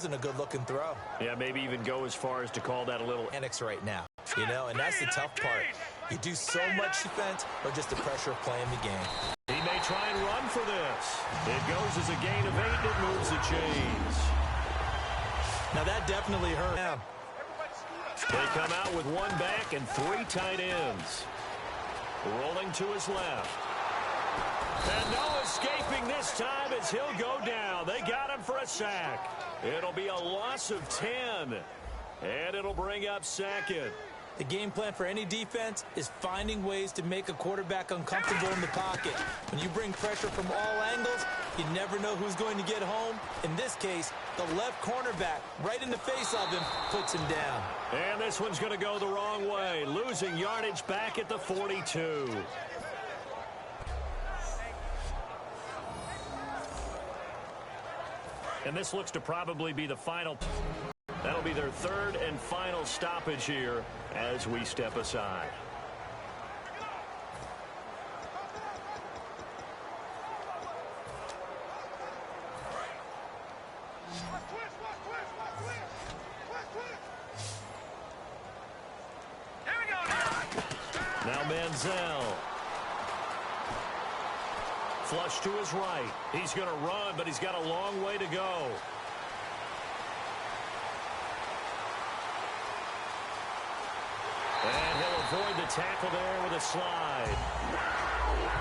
wasn't a good-looking throw. Yeah, maybe even go as far as to call that a little Annex right now, and that's the tough part. You do so much defense or just the pressure of playing the game. He may try and run for this. It goes as a gain of 8. It moves the chains. Now that definitely hurt him. They come out with 1 back and 3 tight ends. Rolling to his left. And no escaping this time as he'll go down. They got him for a sack. It'll be a loss of 10. And it'll bring up 2nd. The game plan for any defense is finding ways to make a quarterback uncomfortable in the pocket. When you bring pressure from all angles, you never know who's going to get home. In this case, the left cornerback, right in the face of him, puts him down. And this one's going to go the wrong way, losing yardage back at the 42. And this looks to probably be the final. That'll be their 3rd and final stoppage here as we step aside. Now Manziel. Flush to his right. He's going to run, but he's got a long way to go. And he'll avoid the tackle there with a slide.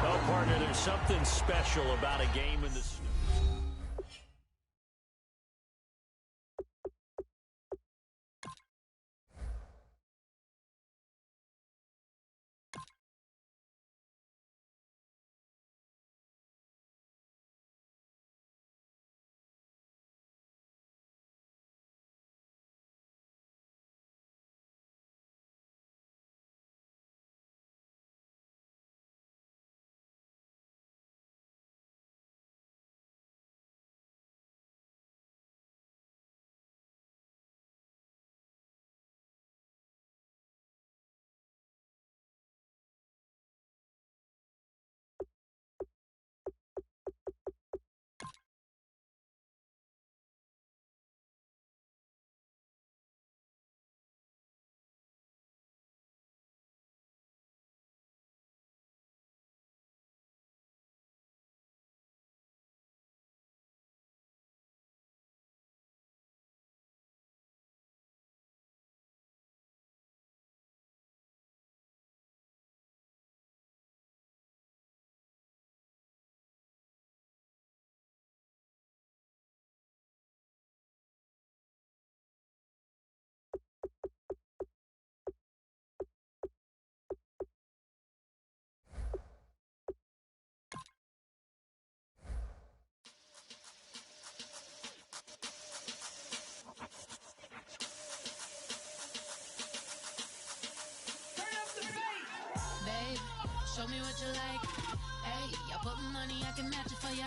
Oh, partner, there's something special about a game in the snow. Show me what you like. Hey, I put money, I can match it for ya.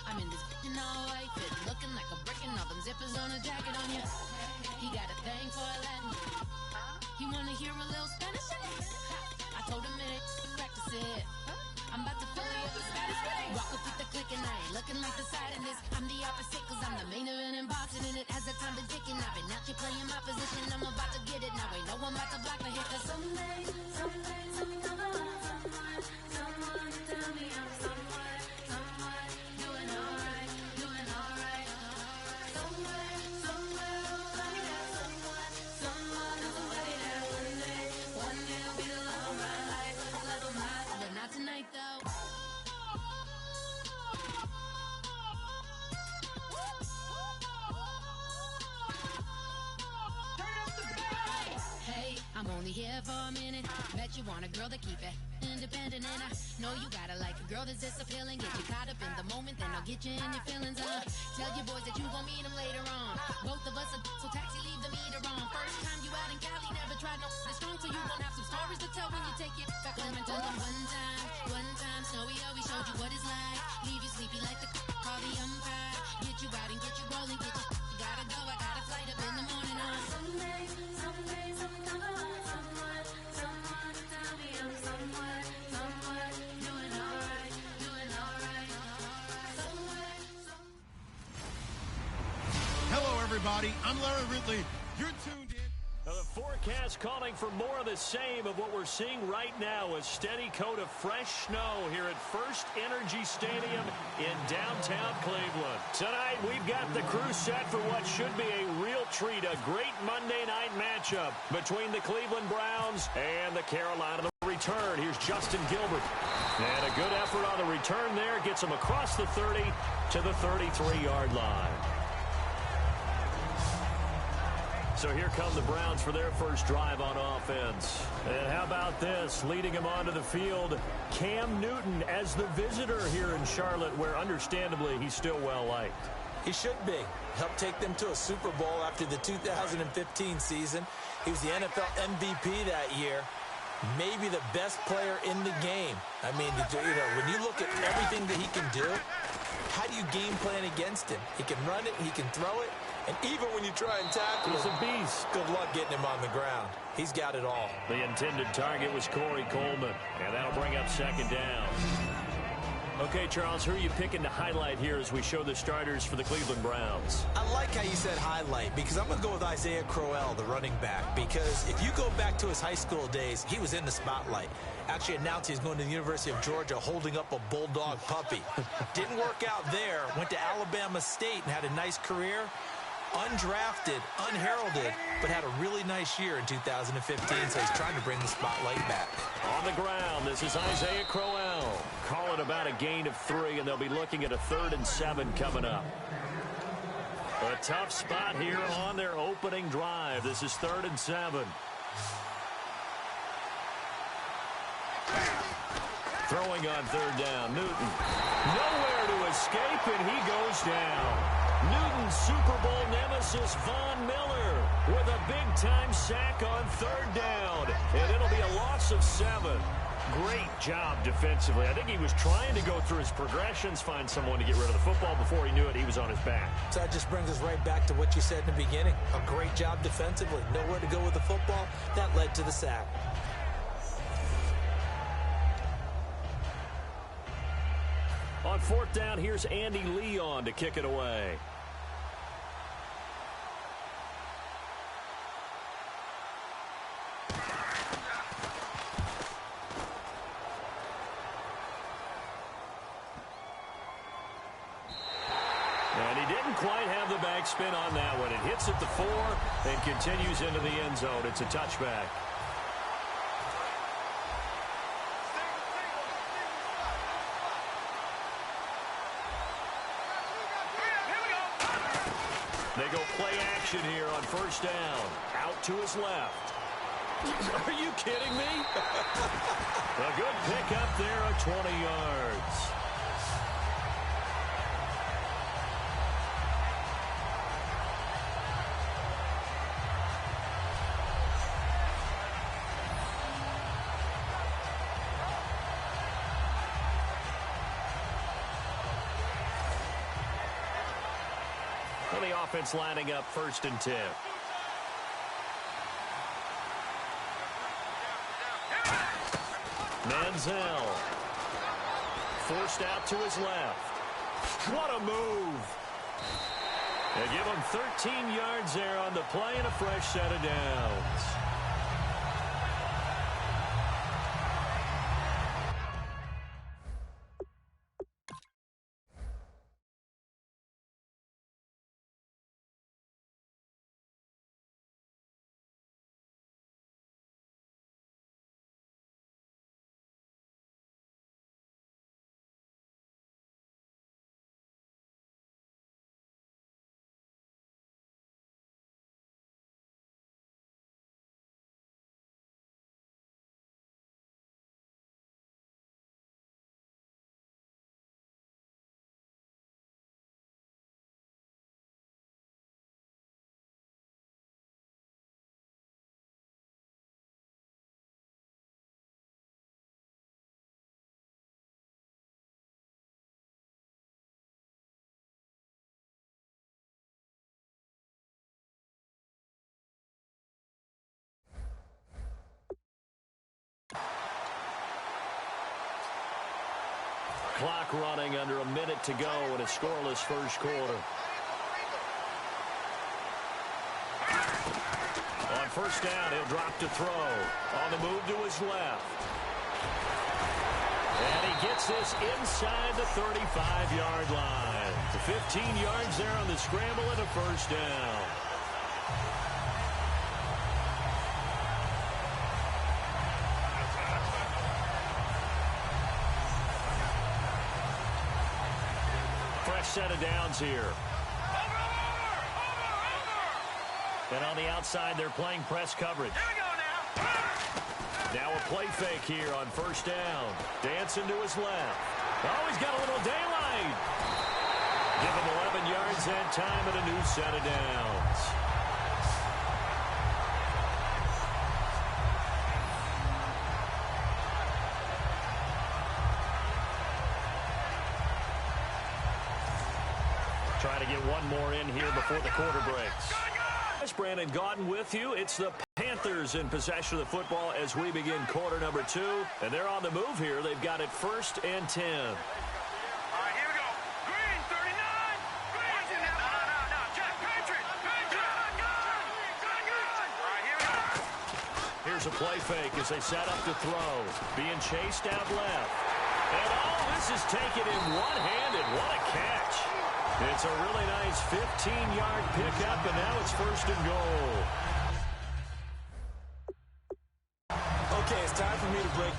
I'm in this in all white fit, looking like a brick and all them zippers on a jacket on ya. He got a thing for a Latin. He wanna hear a little Spanish. I told him it ain't practice it. I'm about to fill you up with Spanish. Rock with the click and I ain't looking like the side in this. I'm the opposite cause I'm the main event in boxing and it has the time been ticking. I've been out here playing my position. I'm about to get it now. Ain't no one about to block the hit cause someday I'm someone tell me I'm someone doing alright, doing alright. Somewhere, somebody got someone is somebody that one day will be the love of my life, love of my life. But not tonight though. Hey, I'm only here for a minute. Bet you want a girl to keep it independent, and I know you gotta like a girl that's this appealing. Get you caught up in the moment, then I'll get you in your feelings. Tell your boys that you gon' meet them later on. Both of us are so taxi, leave the meter on. First time you out in Cali, never tried no strong, so you gon' have some stories to tell when you take it back home and tell them one time, Snowy always showed you what it's like. Leave you sleepy like the call the umpire. Get you out and get you rolling, get you gotta go. I got a flight up in the morning on someday, someone tell me I'm someone doing alright, Hello, everybody. I'm Larry Ridley. You're tuned in. Now the forecast calling for more of the same of what we're seeing right now, a steady coat of fresh snow here at First Energy Stadium in downtown Cleveland. Tonight, we've got the crew set for what should be a real treat, a great Monday night matchup between the Cleveland Browns and the Carolina. The return, here's Justin Gilbert. And a good effort on the return there, gets him across the 30 to the 33-yard line. So here come the Browns for their first drive on offense. And how about this? Leading him onto the field, Cam Newton as the visitor here in Charlotte, where understandably he's still well-liked. He should be. Helped take them to a Super Bowl after the 2015 season. He was the NFL MVP that year. Maybe the best player in the game. I mean, when you look at everything that he can do, how do you game plan against him? He can run it, he can throw it. And even when you try and tackle he's him, a beast. Good luck getting him on the ground. He's got it all. The intended target was Corey Coleman, and that'll bring up second down. Okay, Charles, who are you picking to highlight here as we show the starters for the Cleveland Browns? I like how you said highlight, because I'm going to go with Isaiah Crowell, the running back, because if you go back to his high school days, he was in the spotlight. Actually announced he's going to the University of Georgia holding up a bulldog puppy. Didn't work out there. Went to Alabama State and had a nice career. Undrafted, unheralded, but had a really nice year in 2015, so he's trying to bring the spotlight back. On the ground, this is Isaiah Crowell. Call it about a gain of 3, and they'll be looking at a 3rd and 7 coming up. A tough spot here on their opening drive. This is 3rd and 7. Throwing on 3rd down, Newton. Nowhere to escape, and he goes down. Newton's Super Bowl nemesis, Von Miller, with a big-time sack on 3rd down. And it'll be a loss of 7. Great job defensively. I think he was trying to go through his progressions, find someone to get rid of the football. Before he knew it, he was on his back. So that just brings us right back to what you said in the beginning. A great job defensively. Nowhere to go with the football. That led to the sack. On 4th down, here's Andy Leon to kick it away. And he didn't quite have the backspin on that one. It hits at the 4 and continues into the end zone. It's a touchback. They go play action here on 1st down. Out to his left. Are you kidding me? A good pick up there of 20 yards. And the offense lining up 1st and 10. Manziel. Forced out to his left. What a move. They give him 13 yards there on the play and a fresh set of downs. Clock running under a minute to go in a scoreless first quarter. first down, he'll drop to throw. On the move to his left. And he gets this inside the 35-yard line. 15 yards there on the scramble and a first down. Fresh set of downs here. And on the outside, they're playing press coverage. Here we go now. Now a play fake here on first down. Dancing to his left. Oh, he's got a little daylight. Give him 11 yards that time and a new set of downs. Trying to get one more in here before the quarter breaks. Brandon Gaudin with you. It's the Panthers in possession of the football as we begin quarter number 2. And they're on the move here. They've got it 1st and 10. All right, here we go. Green, 39. Green. No. Jack Patrick. Gun. All right, here we go. Here's a play fake as they set up to throw. Being chased out left. And this is taken in one-handed. What a catch. It's a really nice 15-yard pickup, and now it's 1st and goal. Okay, it's time for me to break.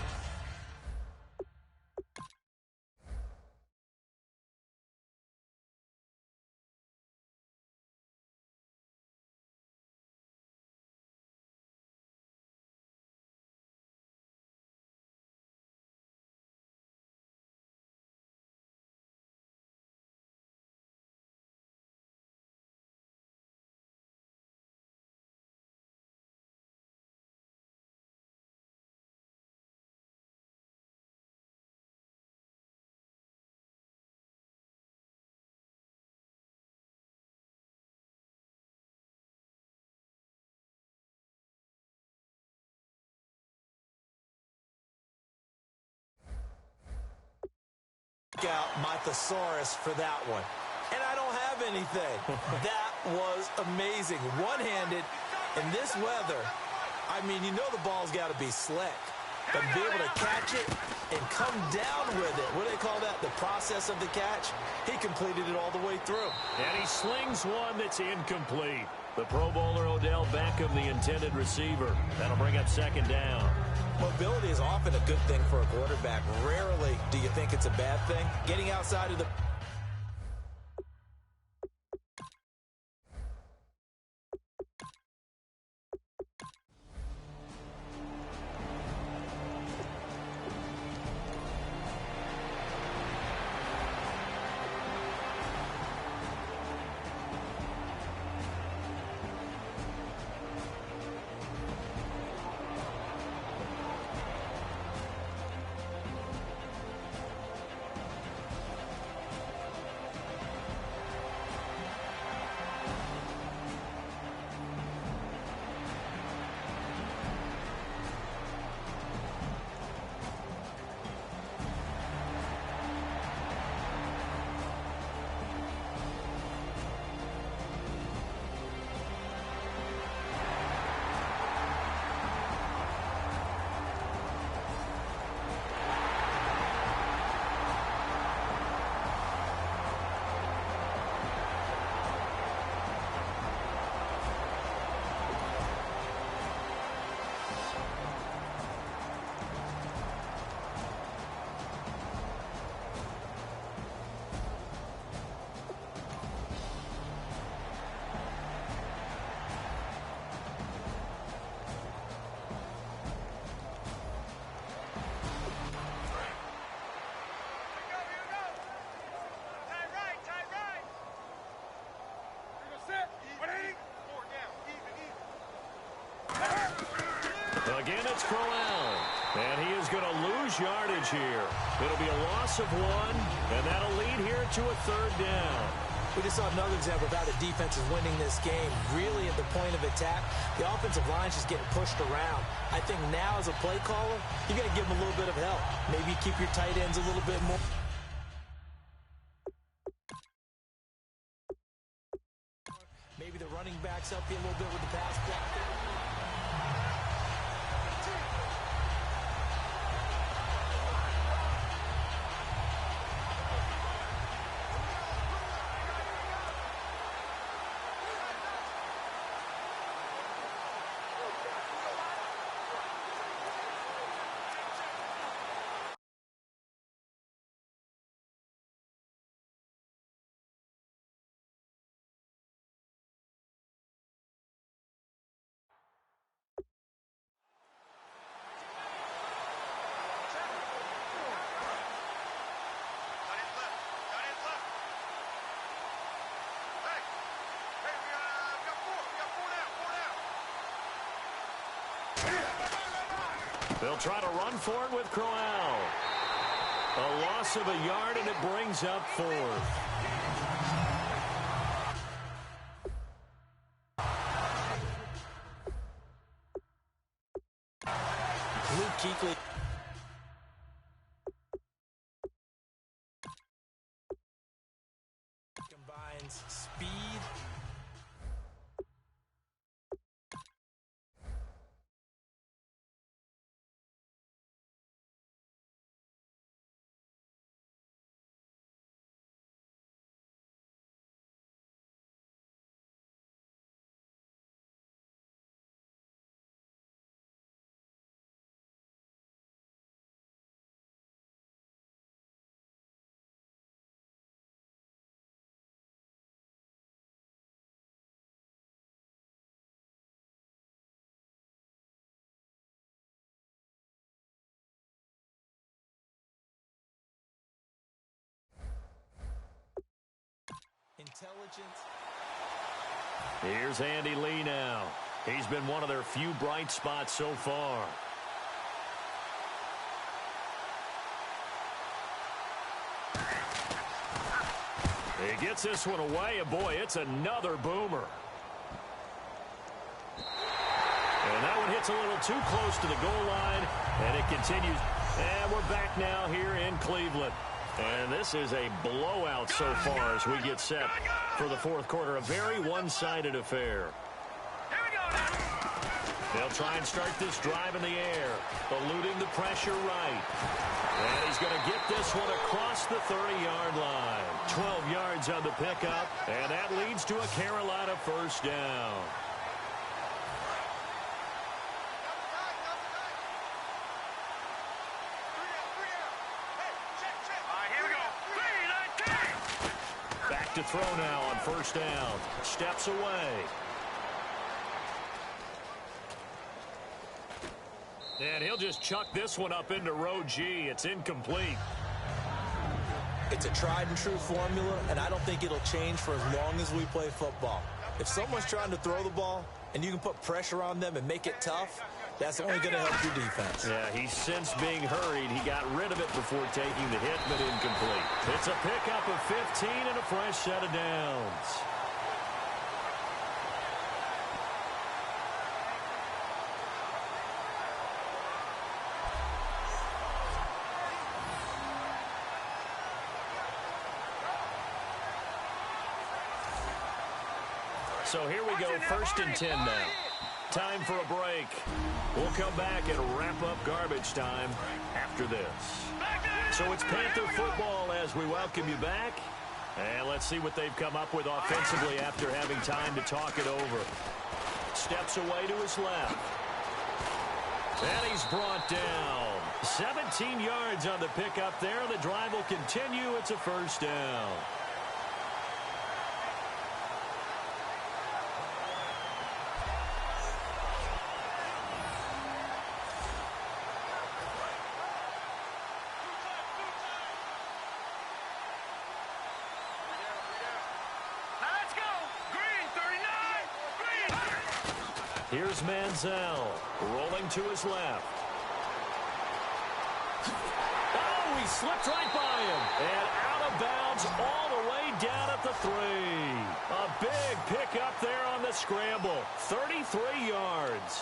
Out my thesaurus for that one, and I don't have anything. That was amazing. One-handed in this weather. I mean, you know the ball's got to be slick, but be able to catch it and come down with it. What do they call that? The process of the catch. He completed it all the way through. And he slings one that's incomplete. The Pro Bowler Odell Beckham, the intended receiver. That'll bring up 2nd down. Mobility is often a good thing for a quarterback. Rarely do you think it's a bad thing. Getting outside of the... Again, it's Crowell. And he is going to lose yardage here. It'll be a loss of 1, and that'll lead here to a 3rd down. We just saw another example of how the defense is winning this game. Really at the point of attack, the offensive line's just getting pushed around. I think now as a play caller, you got to give them a little bit of help. Maybe keep your tight ends a little bit more. Maybe the running backs help you a little bit with the pass block. They'll try to run for it with Crowell. A loss of a yard, and it brings up fourth. Luke Kuechly. Combines speed. Intelligence. Here's Andy Lee now. He's been one of their few bright spots so far. He gets this one away, and boy, it's another boomer. And that one hits a little too close to the goal line, and it continues. And we're back now here in Cleveland. And this is a blowout so far as we get set for the fourth quarter. A very one-sided affair. They'll try and start this drive in the air, eluding the pressure right. And he's going to get this one across the 30-yard line. 12 yards on the pickup, and that leads to a Carolina first down. To throw now on first down. Steps away. And he'll just chuck this one up into row G. It's incomplete. It's a tried and true formula, and I don't think it'll change for as long as we play football. If someone's trying to throw the ball and you can put pressure on them and make it tough, that's only going to help your defense. Yeah, he's since being hurried. He got rid of it before taking the hit, but incomplete. It's a pickup of 15 and a fresh set of downs. So here we go, 1st and 10 now. Time for a break. We'll come back and wrap up garbage time after this. So it's Panther football as we welcome you back. And let's see what they've come up with offensively after having time to talk it over. Steps away to his left. And he's brought down. 17 yards on the pickup there. The drive will continue. It's a first down. Here's Manziel, rolling to his left. Oh, he slipped right by him. And out of bounds all the way down at the 3. A big pickup there on the scramble. 33 yards.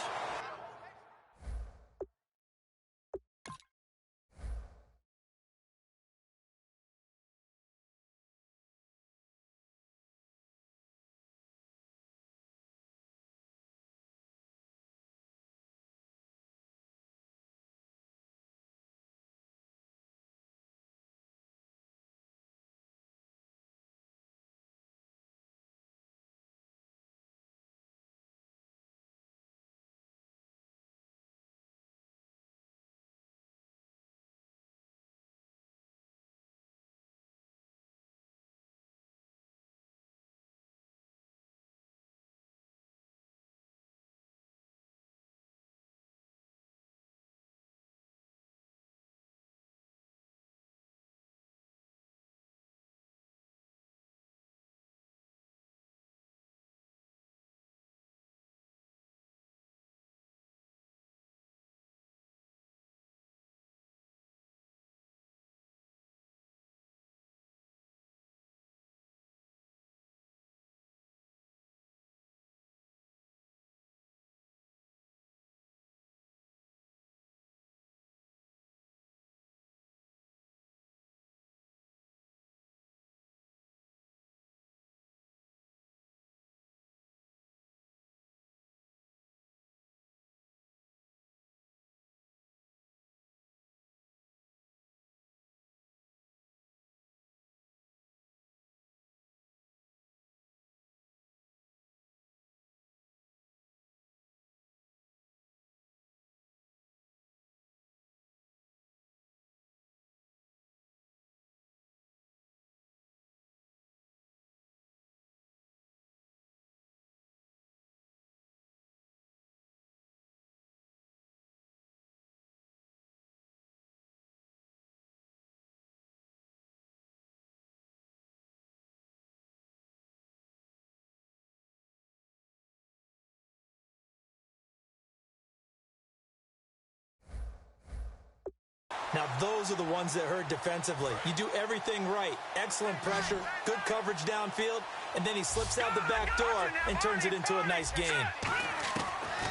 Now, those are the ones that hurt defensively. You do everything right. Excellent pressure, good coverage downfield, and then he slips out the back door and turns it into a nice gain.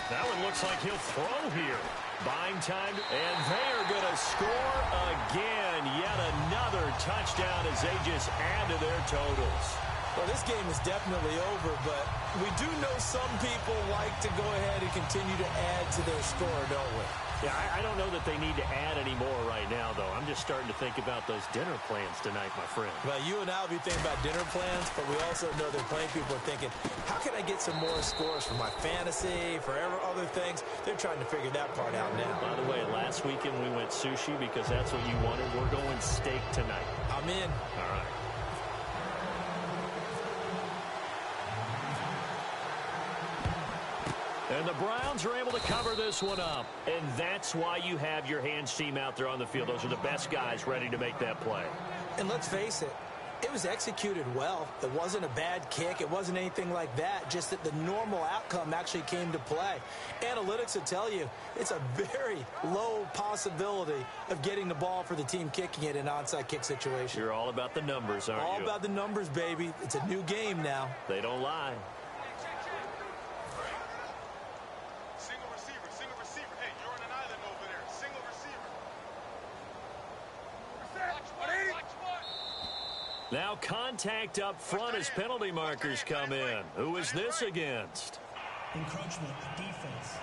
That one looks like he'll throw here. Buying time, and they are going to score again. Yet another touchdown as they just add to their totals. Well, this game is definitely over, but we do know some people like to go ahead and continue to add to their score, don't we? Yeah, I don't know that they need to add any more right now, though. I'm just starting to think about those dinner plans tonight, my friend. Well, you and I will be thinking about dinner plans, but we also know that plenty of people are thinking, how can I get some more scores for my fantasy, for other things? They're trying to figure that part out now. By the way, last weekend we went sushi because that's what you wanted. We're going steak tonight. I'm in. All right. And the Browns are able to cover this one up. And that's why you have your hands team out there on the field. Those are the best guys ready to make that play. And let's face it, it was executed well. It wasn't a bad kick. It wasn't anything like that. Just that the normal outcome actually came to play. Analytics will tell you it's a very low possibility of getting the ball for the team kicking it in an onside kick situation. You're all about the numbers, aren't you? All about the numbers, baby. It's a new game now. They don't lie. Now contact up front as penalty markers come in. Who is this against? Encroachment, defense.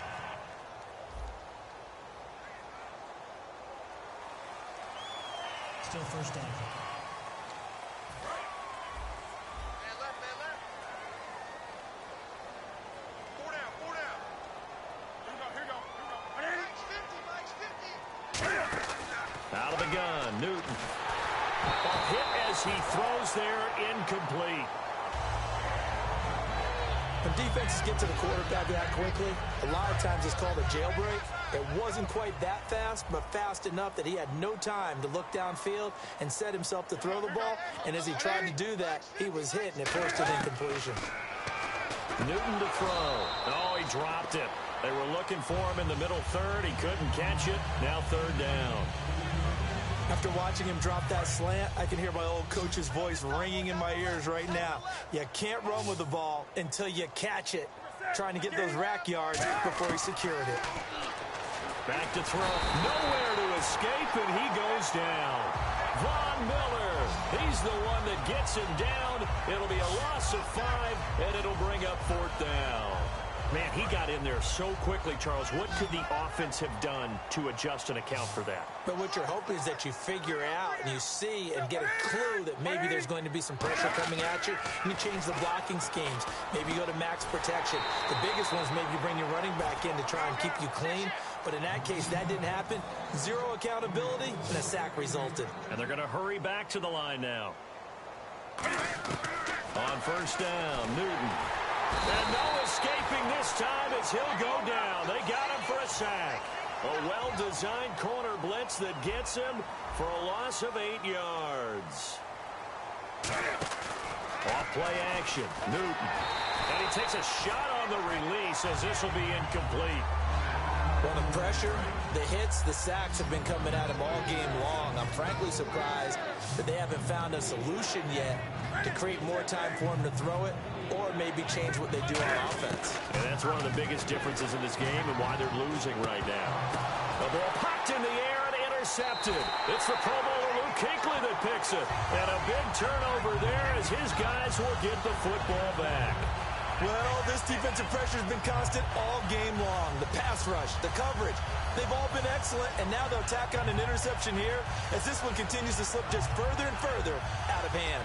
Still first down. Man left. Four down. Here we go. Mike's 50. Out of the gun, Newton. A hit as he throws there, incomplete. When defenses get to the quarterback that quickly, a lot of times it's called a jailbreak. It wasn't quite that fast, but fast enough that he had no time to look downfield and set himself to throw the ball. And as he tried to do that, he was hit, and it forced an incompletion. Newton to throw. Oh, he dropped it. They were looking for him in the middle third. He couldn't catch it. Now third down. After watching him drop that slant, I can hear my old coach's voice ringing in my ears right now. You can't run with the ball until you catch it. Trying to get those rack yards before he secured it. Back to throw. Nowhere to escape, and he goes down. Von Miller, he's the one that gets him down. It'll be a loss of 5, and it'll bring up fourth down. Man, he got in there so quickly, Charles. What could the offense have done to adjust and account for that? But what you're hoping is that you figure out and you see and get a clue that maybe there's going to be some pressure coming at you, and you change the blocking schemes. Maybe you go to max protection. The biggest one is maybe you bring your running back in to try and keep you clean. But in that case, that didn't happen. Zero accountability, and a sack resulted. And they're going to hurry back to the line now. On first down, Newton. And no escaping this time as he'll go down. They got him for a sack. A well-designed corner blitz that gets him for a loss of 8 yards. Off play action, Newton. And he takes a shot on the release as this will be incomplete. Well, the pressure, the hits, the sacks have been coming at him all game long. I'm frankly surprised that they haven't found a solution yet to create more time for him to throw it or maybe change what they do on offense. And that's one of the biggest differences in this game and why they're losing right now. The ball popped in the air and intercepted. It's the Pro Bowler Luke Kuechly that picks it. And a big turnover there as his guys will get the football back. Well, this defensive pressure has been constant all game long. The pass rush, the coverage, they've all been excellent, and now they'll tack on an interception here as this one continues to slip just further and further out of hand.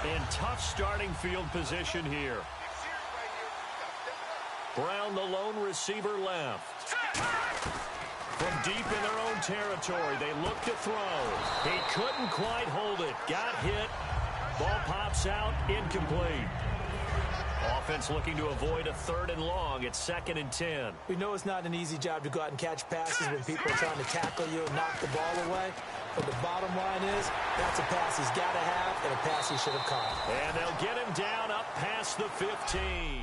In tough starting field position here. Brown, the lone receiver, left. From deep in their own territory, they look to throw. He couldn't quite hold it. Got hit. Ball pops out, incomplete. Offense looking to avoid a 3rd and long. It's 2nd and 10. We know it's not an easy job to go out and catch passes when people are trying to tackle you and knock the ball away. But the bottom line is, that's a pass he's got to have and a pass he should have caught. And they'll get him down up past the 15.